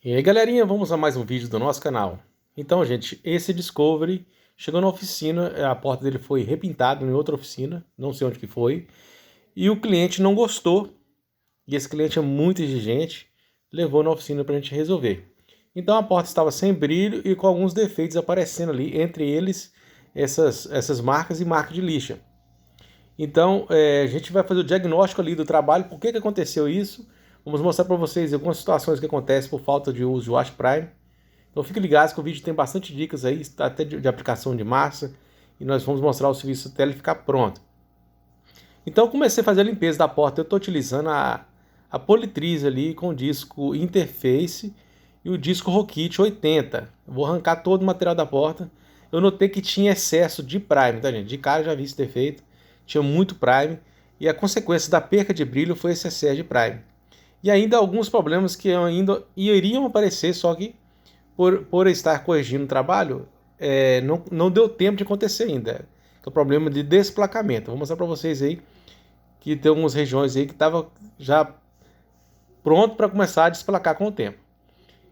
E aí, galerinha, vamos a mais um vídeo do nosso canal. Então, gente, esse Discovery chegou na oficina, a porta dele foi repintada em outra oficina, não sei onde que foi, e o cliente não gostou, e esse cliente é muito exigente, levou na oficina para a gente resolver. Então a porta estava sem brilho e com alguns defeitos aparecendo ali, entre eles essas marcas e marca de lixa. Então, a gente vai fazer o diagnóstico ali do trabalho, por que aconteceu isso. Vamos mostrar para vocês algumas situações que acontecem por falta de uso do Wash Prime. Então fique ligado que o vídeo tem bastante dicas aí, até de aplicação de massa, e nós vamos mostrar o serviço até ele ficar pronto. Então eu comecei a fazer a limpeza da porta, eu estou utilizando a Politriz ali com o disco Interface e o disco Rokit 80. Eu vou arrancar todo o material da porta. Eu notei que tinha excesso de Prime, tá gente? De cara eu já vi esse defeito, tinha muito Prime, e a consequência da perca de brilho foi esse excesso de Prime. E ainda alguns problemas que ainda iriam aparecer, só que por estar corrigindo o trabalho, não deu tempo de acontecer ainda. Que é o problema de desplacamento. Vou mostrar para vocês aí que tem algumas regiões aí que estava já pronto para começar a desplacar com o tempo.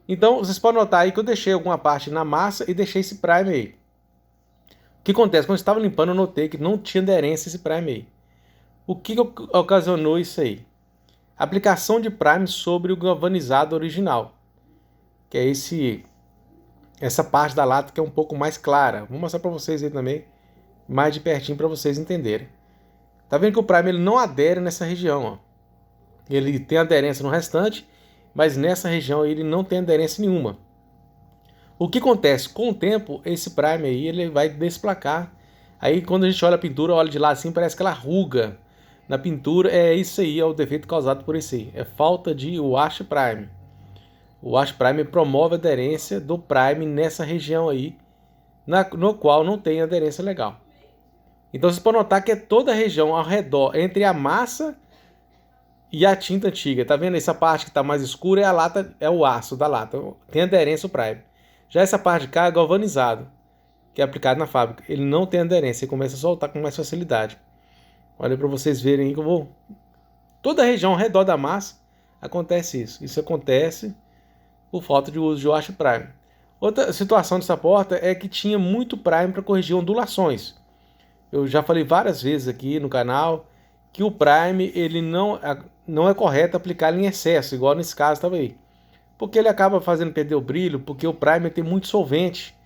Então vocês podem notar aí que eu deixei alguma parte na massa e deixei esse prime aí. O que acontece? Quando eu estava limpando eu notei que não tinha aderência esse prime aí. O que ocasionou isso aí? Aplicação de prime sobre o galvanizado original, que é essa parte da lata que é um pouco mais clara. Vou mostrar para vocês aí também, mais de pertinho para vocês entenderem. Tá vendo que o prime ele não adere nessa região, ó. Ele tem aderência no restante, mas nessa região ele não tem aderência nenhuma. O que acontece? Com o tempo, esse prime aí ele vai desplacar. Aí quando a gente olha a pintura, olha de lá assim, parece que ela ruga na pintura. É isso aí, é o defeito causado por isso aí. É falta de wash prime. O wash prime promove a aderência do prime nessa região aí, no qual não tem aderência legal. Então vocês podem notar que é toda a região ao redor, entre a massa e a tinta antiga. Tá vendo? Essa parte que está mais escura é a lata, é o aço da lata. Tem aderência o prime. Já essa parte de cá é galvanizado, que é aplicado na fábrica. Ele não tem aderência, ele começa a soltar com mais facilidade. Olha para vocês verem aí que eu vou... Toda a região ao redor da massa acontece isso. Isso acontece por falta de uso de wash prime. Outra situação dessa porta é que tinha muito prime para corrigir ondulações. Eu já falei várias vezes aqui no canal que o prime ele não é correto aplicar em excesso, igual nesse caso estava aí. Porque ele acaba fazendo perder o brilho, porque o primer tem muito solvente.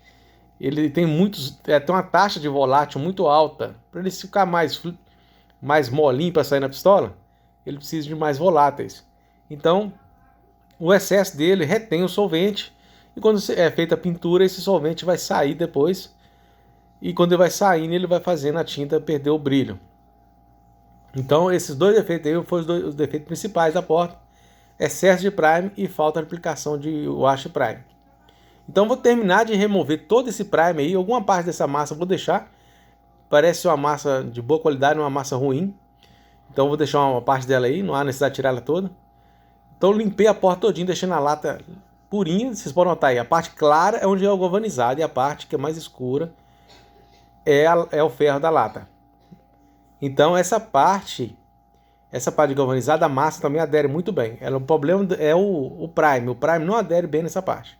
Ele tem tem uma taxa de volátil muito alta. Para ele ficar mais molinho para sair na pistola, ele precisa de mais voláteis. Então, o excesso dele retém o solvente. E quando é feita a pintura, esse solvente vai sair depois. E quando ele vai saindo, ele vai fazendo a tinta perder o brilho. Então, esses dois defeitos aí foram os defeitos principais da porta. Excesso de prime e falta de aplicação de wash prime. Então, vou terminar de remover todo esse prime aí. Alguma parte dessa massa eu vou deixar. Parece uma massa de boa qualidade, uma massa ruim. Então, vou deixar uma parte dela aí. Não há necessidade de tirar ela toda. Então, limpei a porta todinha, deixando a lata purinha. Vocês podem notar aí. A parte clara é onde é o galvanizado. E a parte que é mais escura é o ferro da lata. Então, essa parte de galvanizada, a massa também adere muito bem. O problema é o prime. O prime não adere bem nessa parte.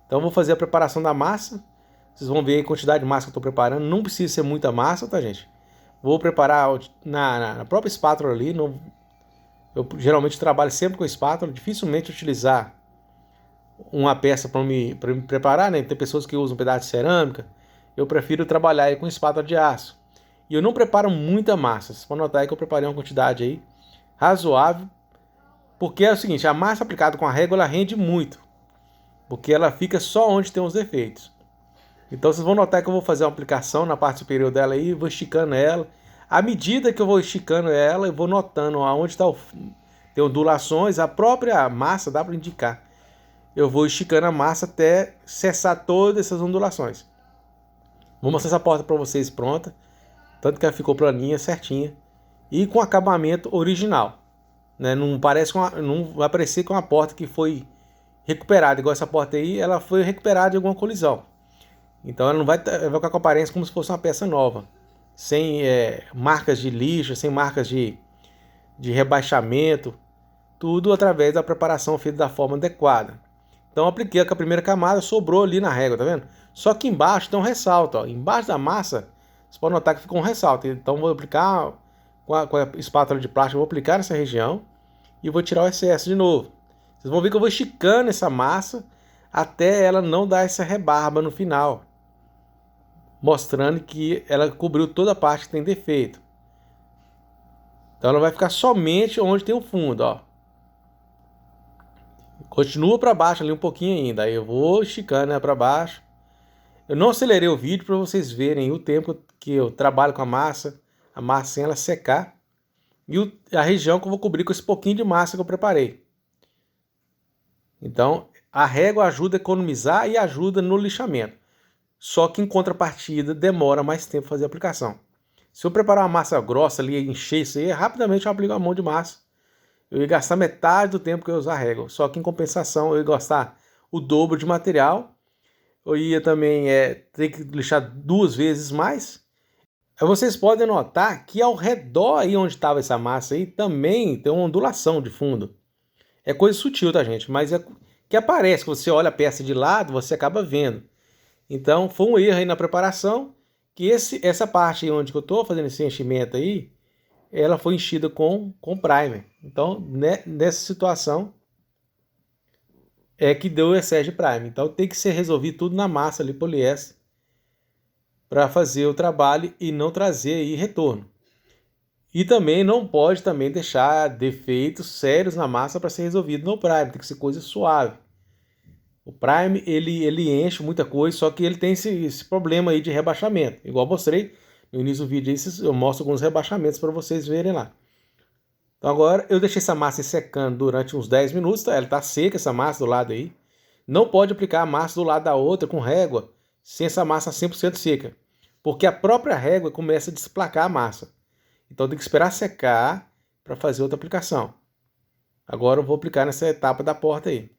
Então, eu vou fazer a preparação da massa. Vocês vão ver a quantidade de massa que eu estou preparando. Não precisa ser muita massa, tá, gente? Vou preparar na própria espátula ali. Eu geralmente trabalho sempre com espátula. Dificilmente utilizar uma peça para me preparar, né? Tem pessoas que usam um pedaço de cerâmica. Eu prefiro trabalhar aí com espátula de aço. E eu não preparo muita massa. Vocês podem notar aí que eu preparei uma quantidade aí razoável. Porque é o seguinte, a massa aplicada com a régua ela rende muito. Porque ela fica só onde tem os defeitos. Então vocês vão notar que eu vou fazer uma aplicação na parte superior dela aí, vou esticando ela. À medida que eu vou esticando ela, eu vou notando aonde tem ondulações. A própria massa dá para indicar. Eu vou esticando a massa até cessar todas essas ondulações. Vou mostrar essa porta para vocês pronta. Tanto que ela ficou planinha, certinha. E com acabamento original. Né? Não vai parecer que é uma porta que foi recuperada. Igual essa porta aí, ela foi recuperada de alguma colisão. Então ela não vai ficar com a aparência como se fosse uma peça nova. Sem marcas de lixo, sem marcas de rebaixamento. Tudo através da preparação feita da forma adequada. Então eu apliquei com a primeira camada, sobrou ali na régua, tá vendo? Só que embaixo tem um ressalto, ó. Embaixo da massa, você pode notar que ficou um ressalto. Então vou aplicar com a espátula de plástico, vou aplicar nessa região e vou tirar o excesso de novo. Vocês vão ver que eu vou esticando essa massa até ela não dar essa rebarba no final, mostrando que ela cobriu toda a parte que tem defeito. Então ela vai ficar somente onde tem o fundo, ó. Continua para baixo ali um pouquinho ainda, aí eu vou esticando, né, para baixo. Eu não acelerei o vídeo para vocês verem o tempo que eu trabalho com a massa sem ela secar. E a região que eu vou cobrir com esse pouquinho de massa que eu preparei. Então, a régua ajuda a economizar e ajuda no lixamento. Só que em contrapartida, demora mais tempo fazer a aplicação. Se eu preparar uma massa grossa ali, encher isso aí, rapidamente eu aplico a mão de massa. Eu ia gastar metade do tempo que eu ia usar a régua. Só que em compensação, eu ia gastar o dobro de material. Eu ia também ter que lixar 2 vezes mais. Aí vocês podem notar que ao redor aí onde estava essa massa aí, também tem uma ondulação de fundo. É coisa sutil, tá, gente? Mas é que aparece, que você olha a peça de lado, você acaba vendo. Então, foi um erro aí na preparação, que essa parte aí onde eu estou fazendo esse enchimento aí, ela foi enchida com primer. Então, nessa situação, é que deu o excesso de primer. Então, tem que ser resolvido tudo na massa ali, poliéster, para fazer o trabalho e não trazer aí retorno. E também não pode também deixar defeitos sérios na massa para ser resolvido no primer, tem que ser coisa suave. O primer, ele enche muita coisa, só que ele tem esse problema aí de rebaixamento. Igual eu mostrei no início do vídeo, eu mostro alguns rebaixamentos para vocês verem lá. Então agora eu deixei essa massa secando durante uns 10 minutos, tá? Ela está seca essa massa do lado aí. Não pode aplicar a massa do lado da outra com régua sem essa massa 100% seca, porque a própria régua começa a desplacar a massa. Então tem que esperar secar para fazer outra aplicação. Agora eu vou aplicar nessa etapa da porta aí.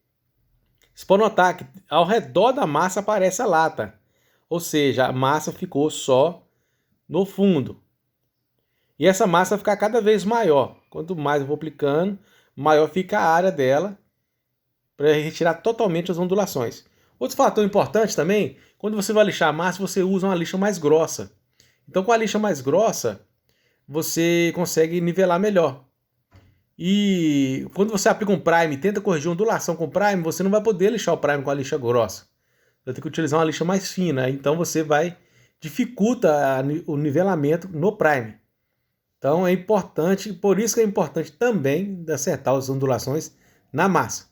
Você pode notar que ao redor da massa aparece a lata. Ou seja, a massa ficou só no fundo. E essa massa vai ficar cada vez maior. Quanto mais eu vou aplicando, maior fica a área dela para retirar totalmente as ondulações. Outro fator importante também, quando você vai lixar a massa, você usa uma lixa mais grossa. Então com a lixa mais grossa, você consegue nivelar melhor. E quando você aplica um primer, tenta corrigir a ondulação com o primer, você não vai poder lixar o primer com a lixa grossa. Vai ter que utilizar uma lixa mais fina, então você dificulta o nivelamento no primer. Então é importante, por isso que é importante também acertar as ondulações na massa.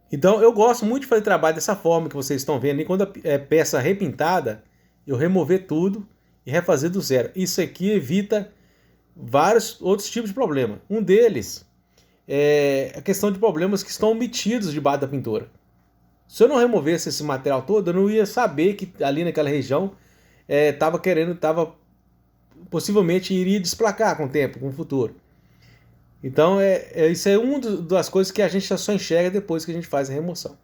Então eu gosto muito de fazer trabalho dessa forma que vocês estão vendo. E quando é peça repintada, eu remover tudo e refazer do zero. Isso aqui evita vários outros tipos de problema. Um deles é a questão de problemas que estão omitidos debaixo da pintura. Se eu não removesse esse material todo, eu não ia saber que ali naquela região possivelmente iria desplacar com o tempo, com o futuro. Então isso é uma das coisas que a gente só enxerga depois que a gente faz a remoção.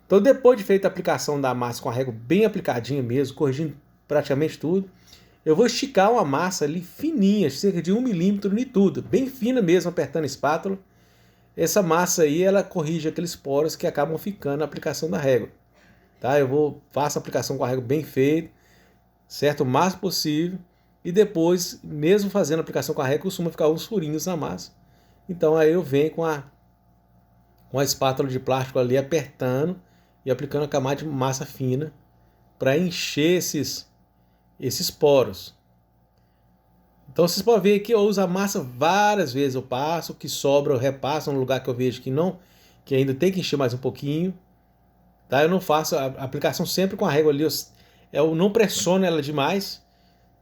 Então depois de feita a aplicação da massa com a régua bem aplicadinha mesmo, corrigindo praticamente tudo, eu vou esticar uma massa ali fininha, cerca de 1 milímetro em tudo, bem fina mesmo, apertando a espátula. Essa massa aí, ela corrige aqueles poros que acabam ficando na aplicação da régua. Tá? Faço a aplicação com a régua bem feita, certo? O máximo possível. E depois, mesmo fazendo a aplicação com a régua, costuma ficar uns furinhos na massa. Então aí eu venho com a espátula de plástico ali apertando e aplicando a camada de massa fina para encher esses poros. Então vocês podem ver que eu uso a massa várias vezes. Eu passo, o que sobra eu repasso no lugar que eu vejo que ainda tem que encher mais um pouquinho. Tá? Eu não faço a aplicação sempre com a régua ali. Eu não pressiono ela demais,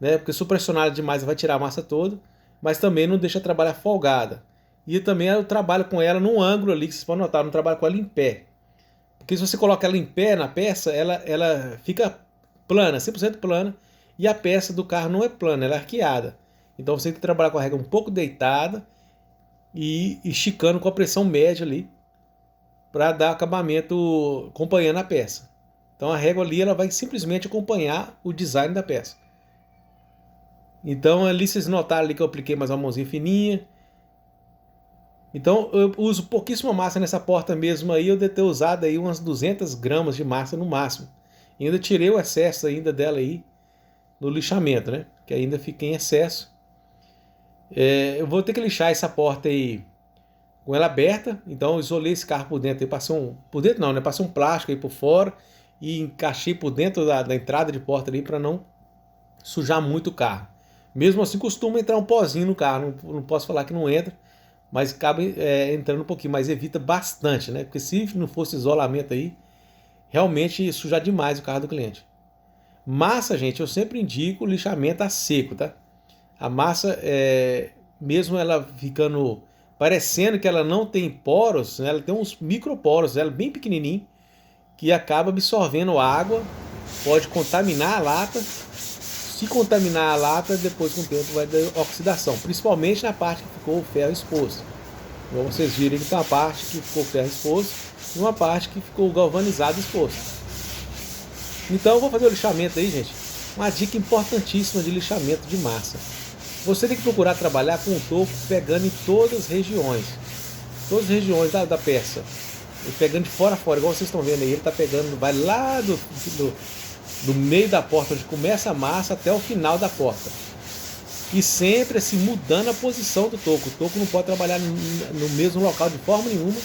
né? Porque se eu pressionar ela demais, vai tirar a massa toda. Mas também não deixa trabalhar folgada. E também eu trabalho com ela num ângulo ali, que vocês podem notar, eu não trabalho com ela em pé. Porque se você coloca ela em pé na peça, ela fica plana, 100% plana. E a peça do carro não é plana, ela é arqueada. Então você tem que trabalhar com a régua um pouco deitada e esticando com a pressão média ali para dar acabamento acompanhando a peça. Então a régua ali ela vai simplesmente acompanhar o design da peça. Então ali vocês notaram ali que eu apliquei mais uma mãozinha fininha. Então eu uso pouquíssima massa nessa porta mesmo aí, eu devo ter usado aí umas 200 gramas de massa no máximo. E ainda tirei o excesso ainda dela aí no lixamento, né? Que ainda fica em excesso. Eu vou ter que lixar essa porta aí com ela aberta, então eu isolei esse carro por dentro, passei por dentro não, né? Passei um plástico aí por fora e encaixei por dentro da entrada de porta ali para não sujar muito o carro. Mesmo assim costuma entrar um pozinho no carro, não posso falar que não entra, mas acaba entrando um pouquinho, mas evita bastante, né? Porque se não fosse isolamento aí, realmente sujar demais o carro do cliente. Massa, gente, eu sempre indico lixamento a seco, tá? A massa, mesmo ela ficando parecendo que ela não tem poros, né? Ela tem uns microporos, ela é bem pequenininho, que acaba absorvendo água, pode contaminar a lata. Se contaminar a lata, depois com o tempo vai dar oxidação, principalmente na parte que ficou o ferro exposto. Como vocês viram que tem uma parte que ficou o ferro exposto e uma parte que ficou o galvanizado exposto. Então eu vou fazer o lixamento aí, gente. Uma dica importantíssima de lixamento de massa. Você tem que procurar trabalhar com o toco pegando em todas as regiões da peça. Ele pegando de fora a fora, igual vocês estão vendo aí, ele está pegando, vai lá do meio da porta, onde começa a massa, até o final da porta. E sempre assim, mudando a posição do toco. O toco não pode trabalhar no mesmo local de forma nenhuma.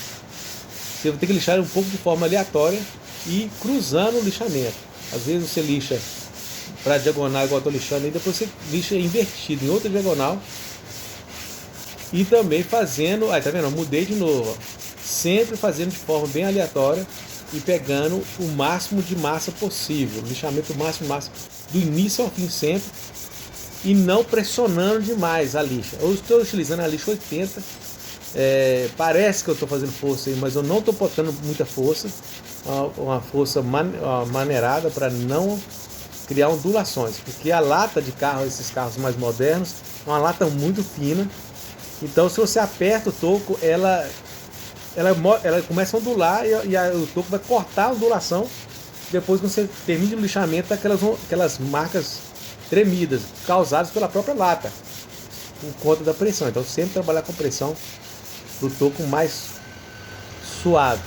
Você vai ter que lixar um pouco de forma aleatória e cruzando o lixamento. Às vezes você lixa para diagonal igual eu estou lixando, e depois você lixa invertido em outra diagonal. E também fazendo, tá vendo? Eu mudei de novo. Ó. Sempre fazendo de forma bem aleatória e pegando o máximo de massa possível. Lixamento máximo, do início ao fim sempre. E não pressionando demais a lixa. Eu estou utilizando a lixa 80. Parece que eu estou fazendo força aí, mas eu não estou botando muita força. Uma força maneirada para não criar ondulações. Porque a lata de carro, esses carros mais modernos, é uma lata muito fina. Então se você aperta o toco, ela começa a ondular e o toco vai cortar a ondulação. Depois que você termina o lixamento, aquelas marcas tremidas causadas pela própria lata por conta da pressão. Então sempre trabalhar com pressão do toco mais suave.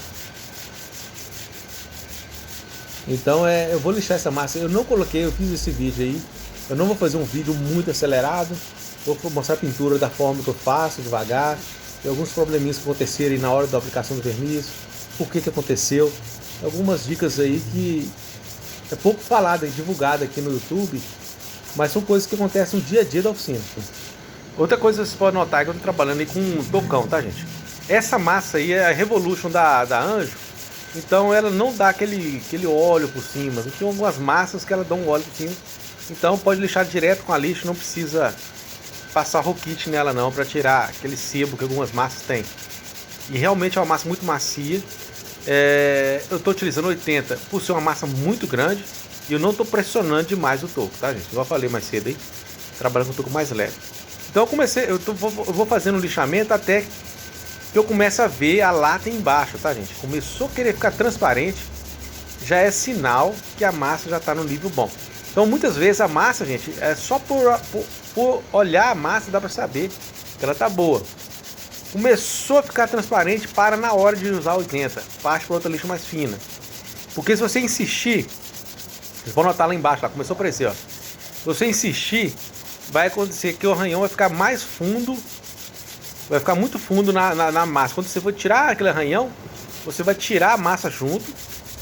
Então eu vou lixar essa massa. Eu fiz esse vídeo aí. Eu não vou fazer um vídeo muito acelerado. Vou mostrar a pintura da forma que eu faço, devagar. Tem alguns probleminhas que aconteceram na hora da aplicação do verniz. Por que aconteceu. Algumas dicas aí que é pouco falada e divulgada aqui no YouTube. Mas são coisas que acontecem no dia a dia da oficina. Outra coisa que você pode notar é que eu estou trabalhando aí com um tocão, tá, gente? Essa massa aí é a Revolution da Anjo. Então ela não dá aquele óleo por cima. Tem algumas massas que ela dá um óleo por cima. Então pode lixar direto com a lixa, não precisa passar roquite nela não, para tirar aquele sebo que algumas massas têm. E realmente é uma massa muito macia. Eu estou utilizando 80 por ser uma massa muito grande. E eu não estou pressionando demais o toco, tá, gente? Igual eu falei mais cedo aí, trabalhando com o toco mais leve. Então eu vou fazendo o lixamento até que eu comece a ver a lata embaixo, tá, gente? Começou a querer ficar transparente, já é sinal que a massa já está no nível bom. Então muitas vezes a massa, gente, só por olhar a massa dá para saber que ela tá boa. Começou a ficar transparente, para na hora de usar 80, parte para outra lixa mais fina. Porque se você insistir, vocês vão notar lá embaixo, lá começou a aparecer, ó. Se você insistir, vai acontecer que o arranhão vai ficar mais fundo, vai ficar muito fundo na massa. Quando você for tirar aquele arranhão, você vai tirar a massa junto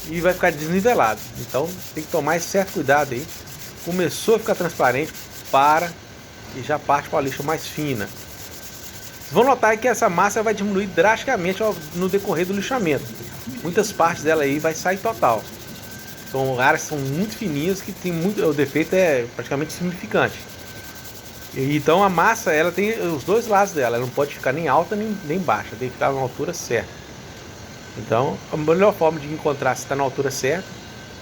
e vai ficar desnivelado. Então tem que tomar esse certo cuidado aí. Começou a ficar transparente, para e já parte para a lixa mais fina. Vocês vão notar que essa massa vai diminuir drasticamente no decorrer do lixamento. Muitas partes dela aí vai sair total. São áreas que são muito fininhas, que tem o defeito é praticamente insignificante. Então a massa, ela tem os dois lados dela, ela não pode ficar nem alta nem baixa, tem que ficar na altura certa. Então a melhor forma de encontrar se está na altura certa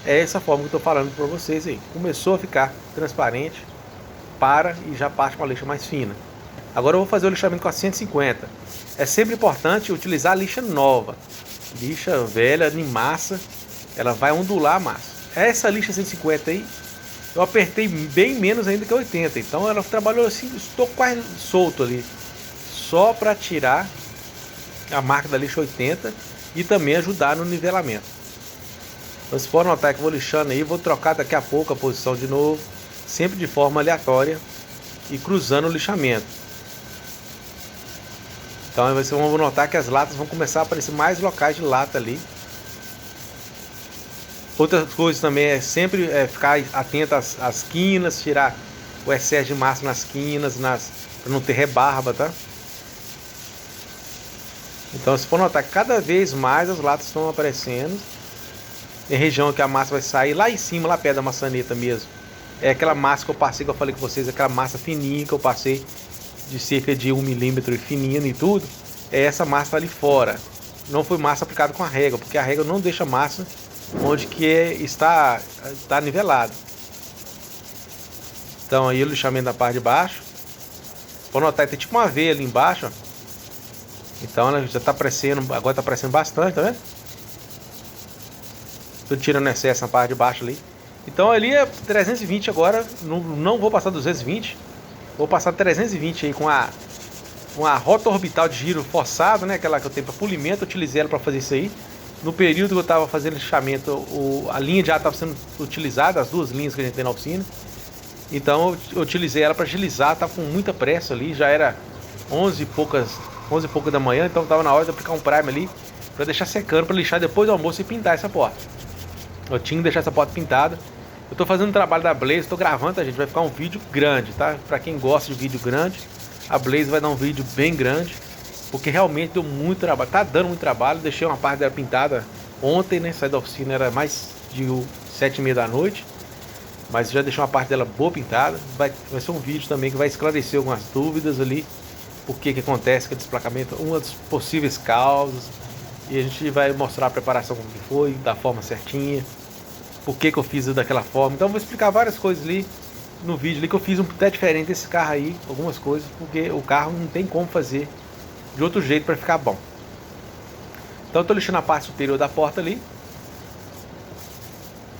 é essa forma que eu estou falando para vocês aí. Começou a ficar transparente, para e já parte para a lixa mais fina. Agora eu vou fazer o lixamento com a 150. É sempre importante utilizar a lixa nova. Lixa velha, em massa, ela vai ondular a massa. Essa lixa 150 aí, eu apertei bem menos ainda que a 80. Então ela trabalhou assim, estou quase solto ali. Só para tirar a marca da lixa 80 e também ajudar no nivelamento. Vocês podem notar que eu vou lixando aí, vou trocar daqui a pouco a posição de novo, sempre de forma aleatória e cruzando o lixamento. Então vocês vão notar que as latas vão começar a aparecer mais locais de lata ali. Outras coisas também é sempre ficar atento às quinas, tirar o excesso de massa nas quinas, para não ter rebarba, tá? Então você pode notar que cada vez mais as latas estão aparecendo. Em região que a massa vai sair lá em cima, lá perto da maçaneta mesmo. É aquela massa que eu passei, que eu falei com vocês, aquela massa fininha que eu passei de cerca de 1 milímetro e fininha e tudo. É essa massa ali fora. Não foi massa aplicada com a régua, porque a régua não deixa massa onde que está nivelado. Então aí o lixamento da parte de baixo. Pode notar que tem tipo uma veia ali embaixo, ó. Então ela já está aparecendo, agora está aparecendo bastante, tá vendo? Tô tirando excesso na parte de baixo ali. Então ali é 320 agora, não vou passar 220. Vou passar 320 aí com a rota orbital de giro forçado, né? Aquela que eu tenho para polimento, eu utilizei ela para fazer isso aí. No período que eu estava fazendo lixamento, a linha de ar estava sendo utilizada, as duas linhas que a gente tem na oficina. Então eu utilizei ela para agilizar, estava com muita pressa ali, já era 11 e pouca da manhã, então estava na hora de aplicar um prime ali, para deixar secando, para lixar depois do almoço e pintar essa porta. Eu tinha que deixar essa porta pintada. Eu tô fazendo um trabalho da Blaze, tô gravando, tá, gente? Vai ficar um vídeo grande, tá? Pra quem gosta de vídeo grande, a Blaze vai dar um vídeo bem grande, porque realmente deu muito trabalho, tá dando muito trabalho. Deixei uma parte dela pintada ontem, né? Saí da oficina, era mais de 7h30 da noite, mas já deixei uma parte dela boa pintada. Vai ser um vídeo também que vai esclarecer algumas dúvidas ali, por que acontece com o desplacamento, uma das possíveis causas, e a gente vai mostrar a preparação como que foi, da forma certinha, por que eu fiz daquela forma. Então eu vou explicar várias coisas ali no vídeo ali, que eu fiz até diferente desse carro aí, algumas coisas, porque o carro não tem como fazer de outro jeito para ficar bom. Então eu tô lixando a parte superior da porta ali.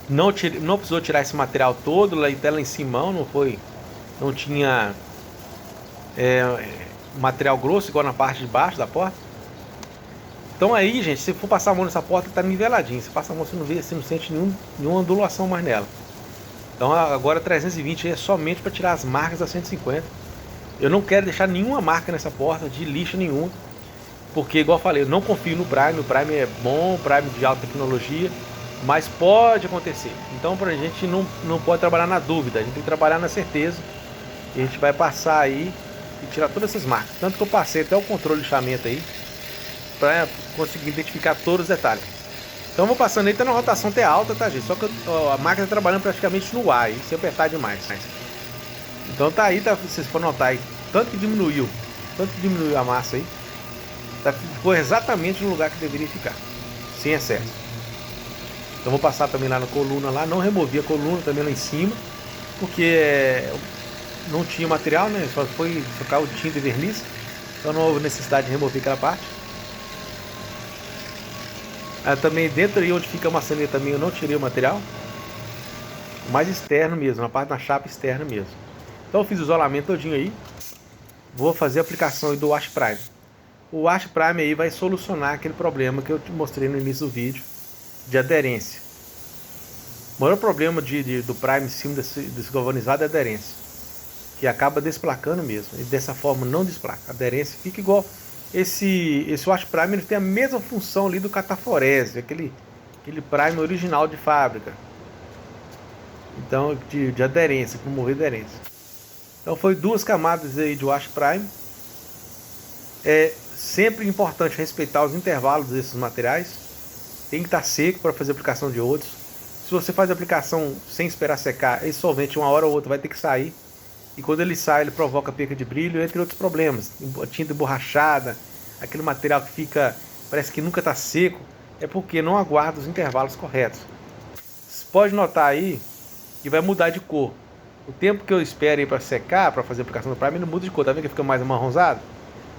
Não precisou tirar esse material todo lá, até lá em cima, não tinha material grosso igual na parte de baixo da porta. Então aí, gente, se for passar a mão nessa porta, tá niveladinho. Se passa a mão, você não sente nenhuma ondulação mais nela. Então agora 320 é somente para tirar as marcas da 150. Eu não quero deixar nenhuma marca nessa porta, de lixa nenhuma, porque igual eu falei, eu não confio no Prime. O Prime é bom, o Prime de alta tecnologia, mas pode acontecer. Então pra gente não pode trabalhar na dúvida, a gente tem que trabalhar na certeza. E a gente vai passar aí e tirar todas essas marcas. Tanto que eu passei até o controle de lixamento aí, para conseguir identificar todos os detalhes. Então eu vou passando aí, tá na rotação até alta, tá, gente? Só que a máquina tá trabalhando praticamente no ar, e se apertar demais. Então tá aí, vocês podem notar aí, tanto que diminuiu a massa aí, ficou exatamente no lugar que deveria ficar, sem excesso. Então vou passar também lá na coluna lá, não removi a coluna também lá em cima, porque não tinha material, né? Só foi trocar o tinta e verniz, então não houve necessidade de remover aquela parte. Também dentro aí onde fica a maçaneta também eu não tirei o material, mais externo mesmo, na parte da chapa externa mesmo. Então eu fiz o isolamento todinho aí. Vou fazer a aplicação aí do Wash Prime. O Wash Prime aí vai solucionar aquele problema que eu te mostrei no início do vídeo, de aderência. O maior problema do Prime em cima desse galvanizado é a aderência, que acaba desplacando mesmo, e dessa forma não desplaca, a aderência fica igual. Esse Wash Prime ele tem a mesma função ali do Cataforese, aquele Prime original de fábrica. Então, de aderência, promover aderência. Então foi 2 camadas aí de Wash Prime. É sempre importante respeitar os intervalos desses materiais. Tem que estar seco para fazer a aplicação de outros. Se você faz a aplicação sem esperar secar, esse solvente uma hora ou outra vai ter que sair. E quando ele sai, ele provoca perca de brilho, entre outros problemas. Tinta emborrachada, aquele material que fica, parece que nunca está seco, é porque não aguarda os intervalos corretos. Você pode notar aí que vai mudar de cor. O tempo que eu espero para secar, para fazer a aplicação do Prime, ele muda de cor. Tá vendo que fica mais amarronzado?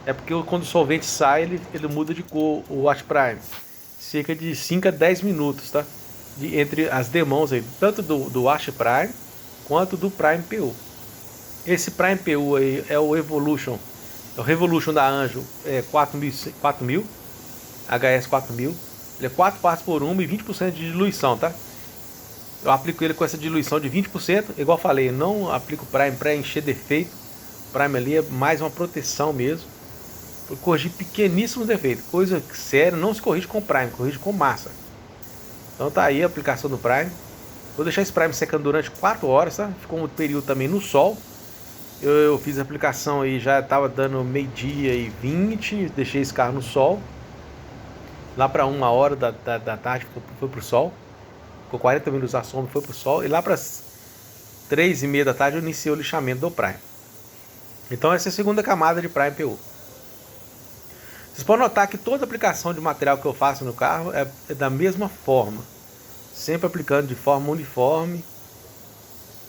É porque quando o solvente sai, ele muda de cor, o Wash Prime. Cerca de 5 a 10 minutos, tá? Entre as demãos aí, tanto do Wash Prime quanto do Prime PU. Esse Prime PU aí é o Evolution, é o Revolution da Anjo 4000. HS4000. Ele é 4 partes por 1 e 20% de diluição, tá? Eu aplico ele com essa diluição de 20%. Igual eu falei, eu não aplico Prime para encher defeito. O Prime ali é mais uma proteção mesmo. Para corrigir pequeníssimos defeitos. Coisa séria, não se corrige com Prime, corrige com massa. Então tá aí a aplicação do Prime. Vou deixar esse Prime secando durante 4 horas, tá? Ficou um período também no sol. Eu fiz a aplicação aí, já estava dando meio-dia e 20. Deixei esse carro no sol. Lá para 1 hora da tarde foi pro sol. Ficou 40 minutos à sombra, foi pro sol. E lá para 3h30 da tarde eu iniciei o lixamento do Prime. Então essa é a segunda camada de Prime PU. Vocês podem notar que toda aplicação de material que eu faço no carro é da mesma forma. Sempre aplicando de forma uniforme.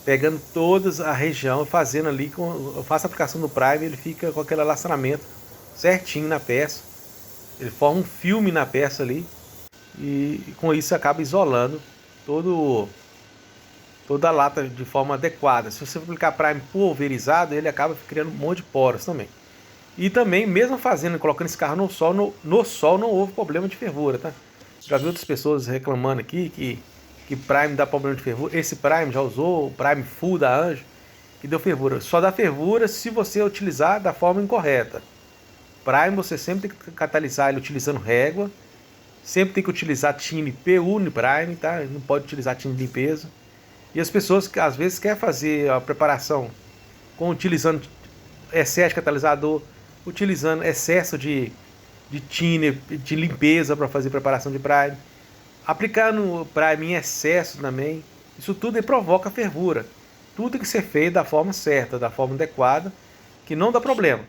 Pegando toda a região, fazendo ali, eu faço a aplicação do Prime, ele fica com aquele alastramento certinho na peça. Ele forma um filme na peça ali. E com isso acaba isolando toda a lata de forma adequada. Se você aplicar Prime pulverizado, ele acaba criando um monte de poros também. E também, mesmo colocando esse carro no sol não houve problema de fervura, tá? Já vi outras pessoas reclamando aqui que Prime dá problema de fervura. Esse Prime já usou o Prime Full da Anjo, que deu fervura. Só dá fervura se você utilizar da forma incorreta. Prime você sempre tem que catalisar ele utilizando régua. Sempre tem que utilizar tine PU no Prime, tá? Não pode utilizar tine de limpeza. E as pessoas que às vezes querem fazer a preparação utilizando excesso de catalisador, utilizando excesso de tine, de limpeza para fazer preparação de Prime, aplicando Prime em excesso também, isso tudo aí provoca fervura. Tudo tem que ser feito da forma certa, da forma adequada, que não dá problema.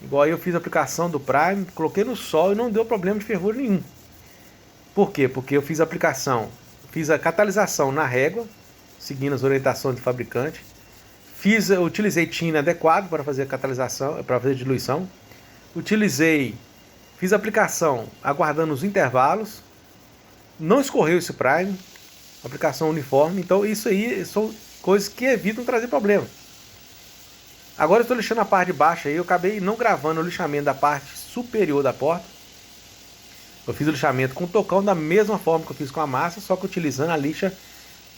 Igual eu fiz a aplicação do Prime, coloquei no sol e não deu problema de fervura nenhum. Por quê? Porque eu fiz a aplicação, fiz a catalisação na régua, seguindo as orientações do fabricante. Utilizei tine adequado para fazer a catalisação, para fazer a diluição. Fiz a aplicação aguardando os intervalos. Não escorreu esse Prime, aplicação uniforme. Então isso aí são coisas que evitam trazer problema. Agora eu estou lixando a parte de baixo aí. Eu acabei não gravando o lixamento da parte superior da porta. Eu fiz o lixamento com o tocão da mesma forma que eu fiz com a massa, só que utilizando a lixa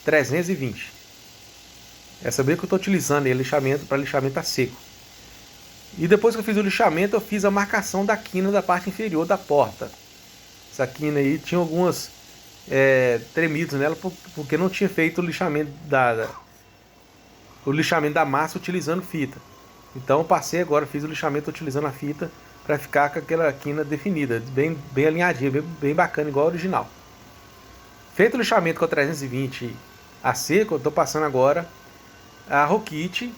320. Essa vez que eu estou utilizando ele para lixamento a seco. E depois que eu fiz o lixamento, eu fiz a marcação da quina da parte inferior da porta. Essa quina aí tinha algumas tremidos nela, porque não tinha feito o lixamento da massa utilizando fita. Então eu passei agora, fiz o lixamento utilizando a fita para ficar com aquela quina definida, bem alinhadinha, bem bacana, igual a original. Feito o lixamento com a 320 a seco, eu estou passando agora a Rokit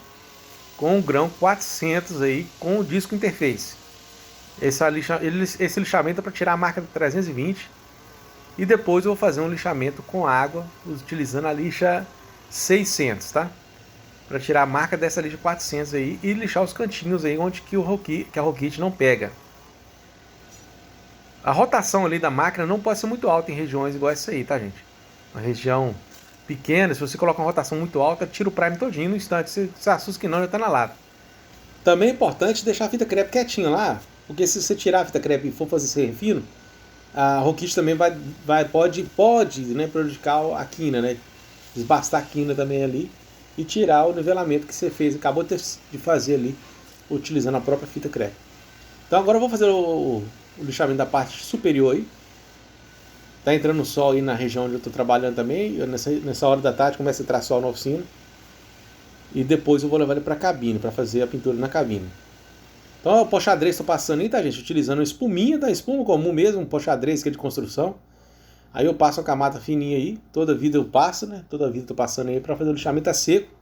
com o grão 400 aí, com o disco interface. Esse lixamento é para tirar a marca da 320 e depois eu vou fazer um lixamento com água utilizando a lixa 600, tá? Para tirar a marca dessa lixa 400 aí e lixar os cantinhos aí onde que a Rokit não pega. A rotação ali da máquina não pode ser muito alta em regiões igual essa aí, tá, gente? Uma região pequena, se você colocar uma rotação muito alta, tira o Prime todinho no instante. Se assusta que não, já tá na lata. Também é importante deixar a fita crepe quietinha lá, porque se você tirar a fita crepe e for fazer esse refino, a Rokit também pode, né, prejudicar a quina, né? Desbastar a quina também ali e tirar o nivelamento que você acabou de fazer ali, utilizando a própria fita crepe. Então agora eu vou fazer o lixamento da parte superior aí. Tá entrando o sol aí na região onde eu estou trabalhando também. Nessa hora da tarde começa a entrar sol na oficina. E depois eu vou levar ele para a cabine, para fazer a pintura na cabine. Então o pó xadrez estou passando aí, tá, gente? Utilizando uma espuminha, tá? Espuma comum mesmo, um pó xadrez que é de construção. Aí eu passo a camada fininha aí. Toda vida eu passo, né? Toda vida eu tô passando aí para fazer o lixamento a seco.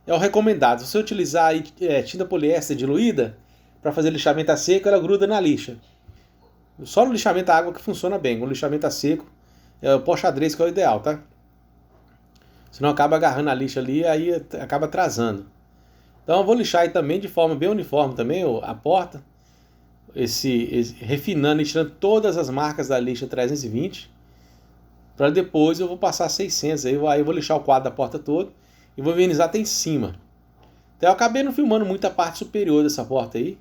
É o recomendado. Se você utilizar aí, tinta poliéster diluída para fazer lixamento a seco, ela gruda na lixa. Só no lixamento a água que funciona bem. O lixamento a seco é o pó xadrez que é o ideal, tá? Senão acaba agarrando a lixa ali e aí acaba atrasando. Então eu vou lixar aí também de forma bem uniforme também a porta. Refinando e tirando todas as marcas da lixa 320. Para depois eu vou passar 600. Aí eu vou lixar o quadro da porta todo. E vou envernizar até em cima. Então eu acabei não filmando muito a parte superior dessa porta aí.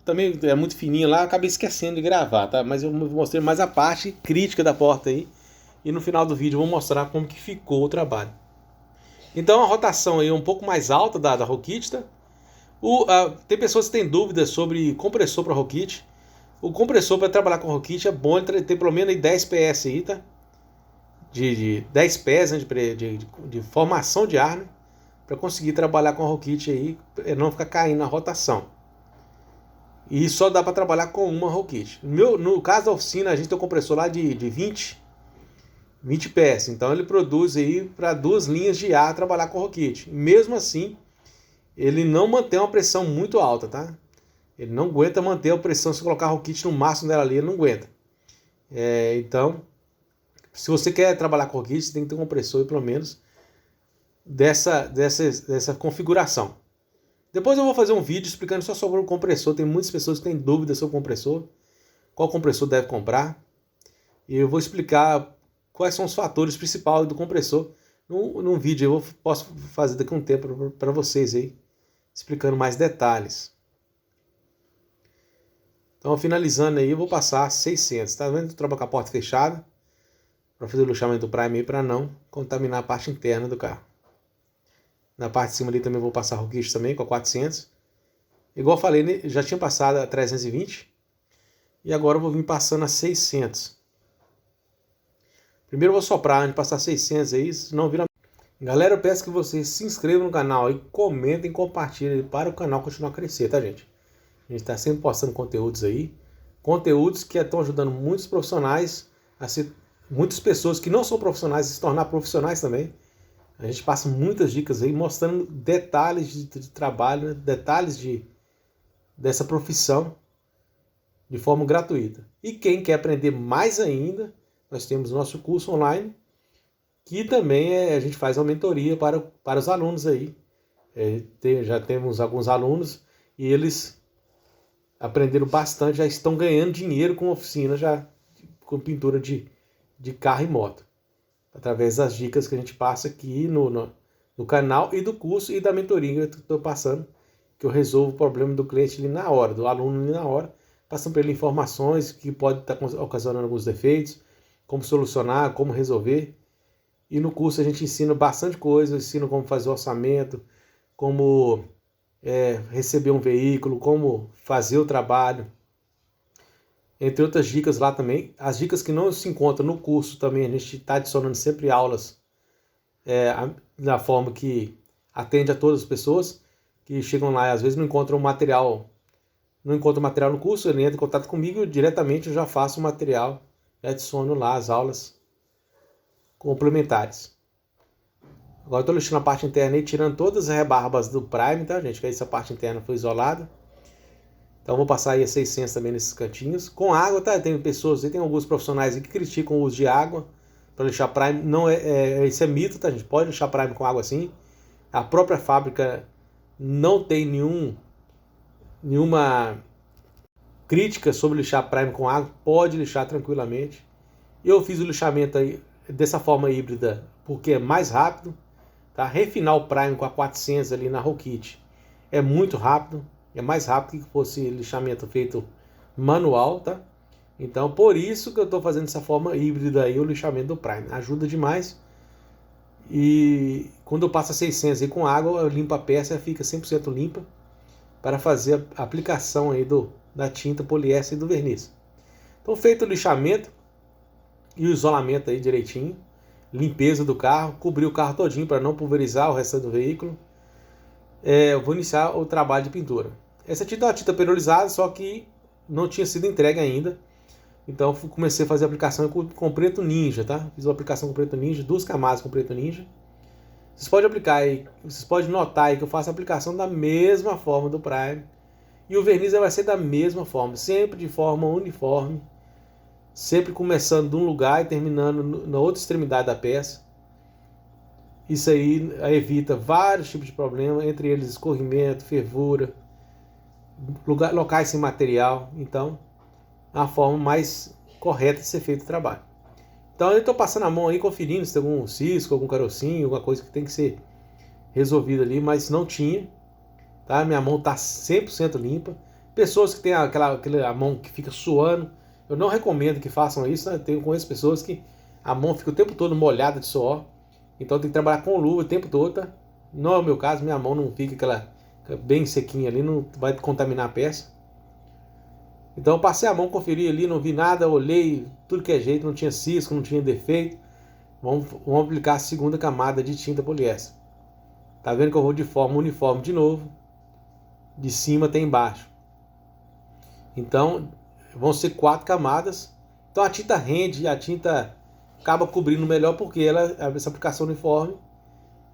também é muito fininho lá, eu acabei esquecendo de gravar, tá? Mas eu mostrei mais a parte crítica da porta aí. E no final do vídeo eu vou mostrar como que ficou o trabalho. Então a rotação aí é um pouco mais alta da Rokit, tá? Tem pessoas que têm dúvidas sobre compressor para Rokit. O compressor para trabalhar com Rokit é bom ele ter pelo menos 10 PS aí, tá? De 10 PS, né? de formação de ar, né? Para conseguir trabalhar com a Rokit aí, não ficar caindo na rotação. E só dá para trabalhar com uma Rokit. No caso da oficina, a gente tem um compressor lá de 20 PS. Então ele produz aí para 2 linhas de ar trabalhar com Rokit. Mesmo assim, ele não mantém uma pressão muito alta, tá? Ele não aguenta manter a pressão. Se colocar a Rokit no máximo dela ali, ele não aguenta. Então, se você quer trabalhar com Rokit, você tem que ter um compressor pelo menos dessa configuração. Depois eu vou fazer um vídeo explicando só sobre o compressor. Tem muitas pessoas que têm dúvidas sobre o compressor. Qual compressor deve comprar. E eu vou explicar quais são os fatores principais do compressor num vídeo. Eu posso fazer daqui a um tempo para vocês aí, explicando mais detalhes. Então, finalizando aí, eu vou passar 600. Tá vendo? Eu trabalho com a porta fechada para fazer o lixamento do Prime aí, para não contaminar a parte interna do carro. Na parte de cima ali também vou passar Rokit também com a 400. Igual eu falei, né? Já tinha passado a 320. E agora eu vou vir passando a 600. Primeiro eu vou soprar antes de passar 600 aí, senão vira... Galera, eu peço que vocês se inscrevam no canal e comentem e compartilhem para o canal continuar a crescer, tá, gente? A gente está sempre postando conteúdos aí. Conteúdos que estão ajudando muitos profissionais, muitas pessoas que não são profissionais a se tornar profissionais também. A gente passa muitas dicas aí, mostrando detalhes de trabalho, né? Detalhes dessa profissão de forma gratuita. E quem quer aprender mais ainda, nós temos o nosso curso online, que também a gente faz uma mentoria para os alunos aí. Já temos alguns alunos e eles aprenderam bastante, já estão ganhando dinheiro com oficina, já com pintura de carro e moto. Através das dicas que a gente passa aqui no canal e do curso e da mentoria que eu estou passando, que eu resolvo o problema do cliente ali na hora, do aluno ali na hora, passando para ele informações que pode estar ocasionando alguns defeitos, como solucionar, como resolver. E no curso a gente ensina bastante coisa, ensina como fazer o orçamento, como receber um veículo, como fazer o trabalho, entre outras dicas lá também. As dicas que não se encontram no curso também, a gente está adicionando sempre aulas da forma que atende a todas as pessoas que chegam lá e às vezes não encontram material no curso, ele entra em contato comigo e diretamente eu já faço o material e adiciono lá as aulas complementares. Agora eu estou lixando a parte interna e tirando todas as rebarbas do Prime, tá, gente? Que essa parte interna foi isolada. Então vou passar aí a 600 também nesses cantinhos. Com água, tá? Tem pessoas, tem alguns profissionais que criticam o uso de água para lixar Prime. Não isso é mito, tá, gente? Pode lixar Prime com água sim. A própria fábrica não tem nenhuma crítica sobre lixar Prime com água. Pode lixar tranquilamente. Eu fiz o lixamento aí dessa forma híbrida porque é mais rápido. Tá? Refinar o Prime com a 400 ali na Rokit é muito rápido. É mais rápido que fosse lixamento feito manual, tá? Então, por isso que eu estou fazendo dessa forma híbrida aí, o lixamento do Prime. Ajuda demais. E quando eu passo a 600 aí com água, eu limpo a peça e fica 100% limpa para fazer a aplicação aí da tinta poliéster e do verniz. Então, feito o lixamento e o isolamento aí direitinho, limpeza do carro, cobrir o carro todinho para não pulverizar o resto do veículo, eu vou iniciar o trabalho de pintura. Essa tinta é uma tinta perolizada, só que não tinha sido entregue ainda. Então comecei a fazer a aplicação com preto ninja, tá? Fiz uma aplicação com preto ninja, 2 camadas com preto ninja. Vocês podem aplicar aí, vocês podem notar aí que eu faço a aplicação da mesma forma do Prime. E o verniz vai ser da mesma forma, sempre de forma uniforme. Sempre começando de um lugar e terminando na outra extremidade da peça. Isso aí evita vários tipos de problemas, entre eles escorrimento, fervura, locais sem material. Então, é a forma mais correta de ser feito o trabalho. Então, eu estou passando a mão aí, conferindo se tem algum cisco, algum carocinho, alguma coisa que tem que ser resolvida ali, mas não tinha. Tá? Minha mão está 100% limpa. Pessoas que têm aquela mão que fica suando, eu não recomendo que façam isso, né? Eu conheço pessoas que a mão fica o tempo todo molhada de suor, então tem que trabalhar com luva o tempo todo, tá? Não é o meu caso, minha mão não fica fica bem sequinha ali, não vai contaminar a peça. Então eu passei a mão, conferi ali, não vi nada, olhei tudo que é jeito, não tinha cisco, não tinha defeito. Vamos aplicar a segunda camada de tinta poliéster. Tá vendo que eu vou de forma uniforme de novo, de cima até embaixo. Então vão ser 4 camadas. Então a tinta rende, a tinta acaba cobrindo melhor porque essa aplicação uniforme,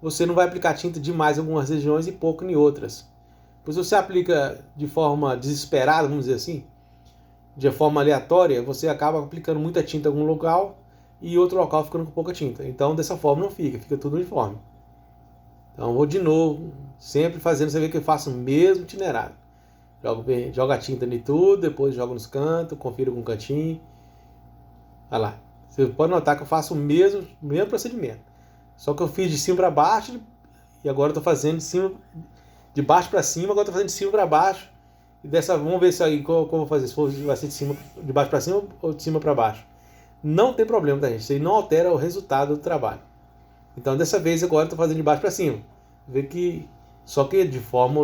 você não vai aplicar tinta demais em algumas regiões e pouco em outras. Pois se você aplica de forma desesperada, vamos dizer assim, de forma aleatória, você acaba aplicando muita tinta em algum local e outro local ficando com pouca tinta. Então dessa forma não fica tudo uniforme. Então vou de novo, sempre fazendo, você vê que eu faço o mesmo itinerário. Jogo a tinta em tudo, depois jogo nos cantos, confiro com um cantinho. Olha lá. Você pode notar que eu faço o mesmo procedimento. Só que eu fiz de cima para baixo e agora eu estou fazendo de baixo para cima, agora estou fazendo de cima para baixo. E vamos ver se aí como eu vou fazer, se vai ser de baixo para cima ou de cima para baixo. Não tem problema, tá, gente? Isso aí não altera o resultado do trabalho. Então dessa vez agora eu estou fazendo de baixo para cima. Vê que só que de forma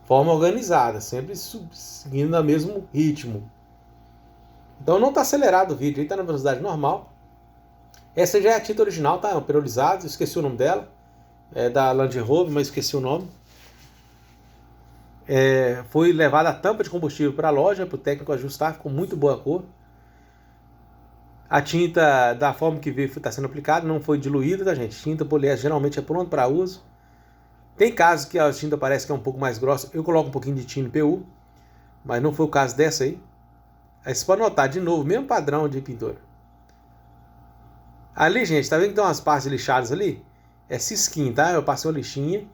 organizada, sempre seguindo o mesmo ritmo. Então não está acelerado o vídeo, está na velocidade normal. Essa já é a tinta original, tá? Perolizado, esqueci o nome dela. É da Land Rover, mas esqueci o nome. Foi levada a tampa de combustível para a loja, para o técnico ajustar, ficou muito boa a cor. A tinta, da forma que veio, está sendo aplicada, não foi diluída, tá, gente? Tinta poliéster geralmente é pronta para uso. Tem casos que a tinta parece que é um pouco mais grossa, eu coloco um pouquinho de tinta PU, mas não foi o caso dessa aí. Aí você pode notar, de novo, mesmo padrão de pintura. Ali, gente, tá vendo que tem umas partes lixadas ali? É cisquinho, tá? Eu passei uma lixinha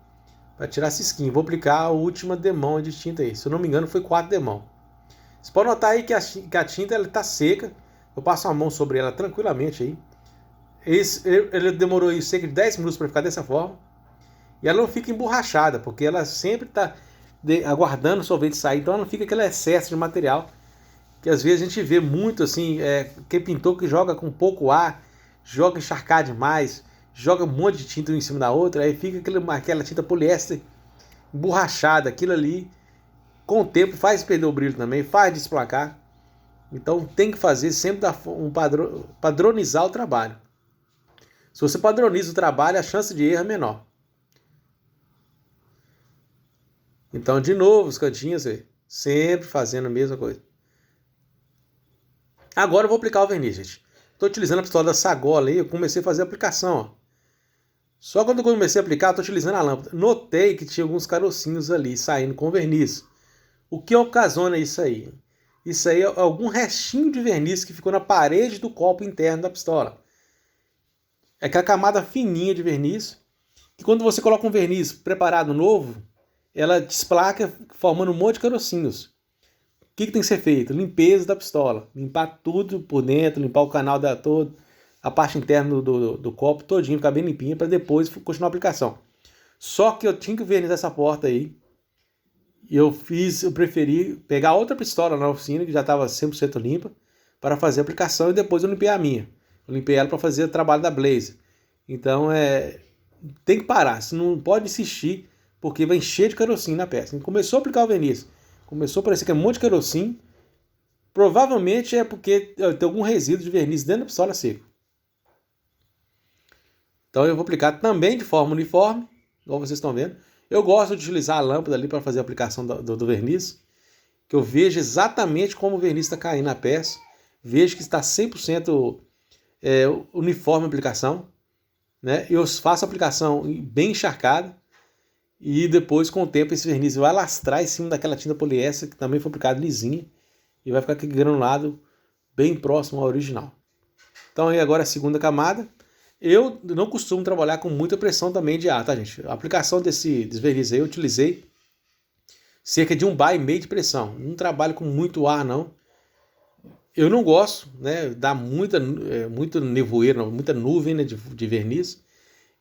para tirar cisquinho. Vou aplicar a última demão de tinta aí. Se eu não me engano, foi 4 demão. Você pode notar aí que a tinta ela tá seca. Eu passo a mão sobre ela tranquilamente aí. Ele demorou aí cerca de 10 minutos para ficar dessa forma. E ela não fica emborrachada, porque ela sempre está aguardando o solvente sair. Então ela não fica aquele excesso de material. Que às vezes a gente vê muito assim, que pintor que joga com pouco ar, joga encharcado demais, joga um monte de tinta em cima da outra, aí fica aquela tinta poliéster emborrachada. Aquilo ali, com o tempo, faz perder o brilho também, faz desplacar. Então tem que fazer sempre padronizar o trabalho. Se você padroniza o trabalho, a chance de erro é menor. Então, de novo, os cantinhos, sempre fazendo a mesma coisa. Agora eu vou aplicar o verniz, gente. Estou utilizando a pistola da Sagola aí, eu comecei a fazer a aplicação, ó. Só quando eu comecei a aplicar, estou utilizando a lâmpada. Notei que tinha alguns carocinhos ali saindo com verniz. O que ocasiona isso aí? Isso aí é algum restinho de verniz que ficou na parede do copo interno da pistola. É aquela camada fininha de verniz, que quando você coloca um verniz preparado novo, ela desplaca formando um monte de carocinhos. O que tem que ser feito? Limpeza da pistola. Limpar tudo por dentro, limpar o canal todo, a parte interna do copo todinho, ficar bem limpinha, para depois continuar a aplicação. Só que eu tinha que vernizar essa porta aí. Eu preferi pegar outra pistola na oficina, que já estava 100% limpa, para fazer a aplicação, e depois eu limpei a minha. Eu limpei ela para fazer o trabalho da Blaze. Então, tem que parar, você não pode insistir, porque vai encher de carocinho na peça. Começou a aplicar o verniz, começou a parecer que é um monte de carocinho, provavelmente é porque tem algum resíduo de verniz dentro da pistola seco. Então eu vou aplicar também de forma uniforme, igual vocês estão vendo. Eu gosto de utilizar a lâmpada ali para fazer a aplicação do verniz, que eu vejo exatamente como o verniz está caindo na peça, vejo que está 100% uniforme a aplicação, né? Eu faço a aplicação bem encharcada e depois, com o tempo, esse verniz vai lastrar em cima daquela tinta poliéster que também foi aplicada lisinha e vai ficar aquele granulado bem próximo ao original. Então aí agora a segunda camada. Eu não costumo trabalhar com muita pressão também de ar, tá, gente? A aplicação desse verniz aí eu utilizei cerca de 1,5 bar de pressão. Não trabalho com muito ar, não. Eu não gosto, né? Dá muito nevoeiro, muita nuvem, né, de verniz.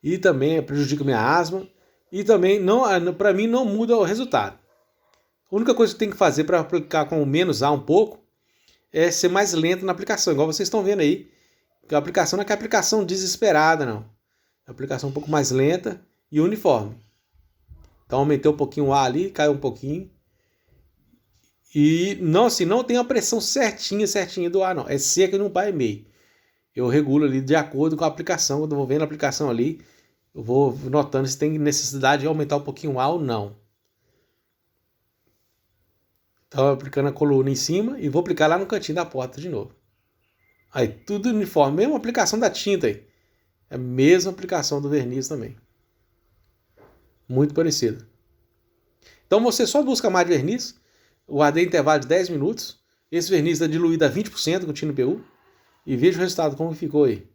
E também prejudica minha asma. E também, para mim, não muda o resultado. A única coisa que tem que fazer para aplicar com menos A um pouco é ser mais lento na aplicação, igual vocês estão vendo aí. A aplicação não é que a aplicação desesperada, não. É a aplicação um pouco mais lenta e uniforme. Então aumentei um pouquinho o A ali, caiu um pouquinho. E não, assim, não tem a pressão certinha do ar, não. É cerca de 1 bar e meio. Eu regulo ali de acordo com a aplicação. Quando eu vou vendo a aplicação ali, eu vou notando se tem necessidade de aumentar um pouquinho o ar ou não. Então, aplicando a coluna em cima e vou aplicar lá no cantinho da porta de novo. Aí, tudo uniforme. Mesma aplicação da tinta aí. É a mesma aplicação do verniz também. Muito parecido. Então, você só busca mais verniz. Guardei intervalo de 10 minutos. Esse verniz está diluído a 20% com tinta PU. E veja o resultado, como ficou aí.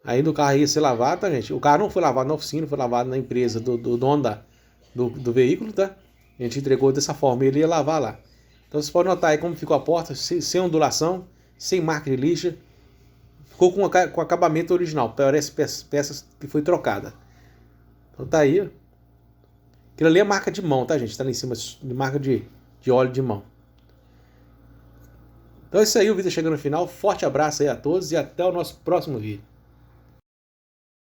Ainda o carro ia ser lavado, tá, gente? O carro não foi lavado na oficina, foi lavado na empresa do dono do veículo, tá? A gente entregou dessa forma, ele ia lavar lá. Então vocês podem notar aí como ficou a porta, sem ondulação, sem marca de lixa. Ficou com acabamento original, parece peças que foi trocada. Então tá aí. Aquilo ali é marca de mão, tá, gente? Tá ali em cima de marca de óleo de mão. Então é isso aí, o vídeo chegando no final. Forte abraço aí a todos e até o nosso próximo vídeo.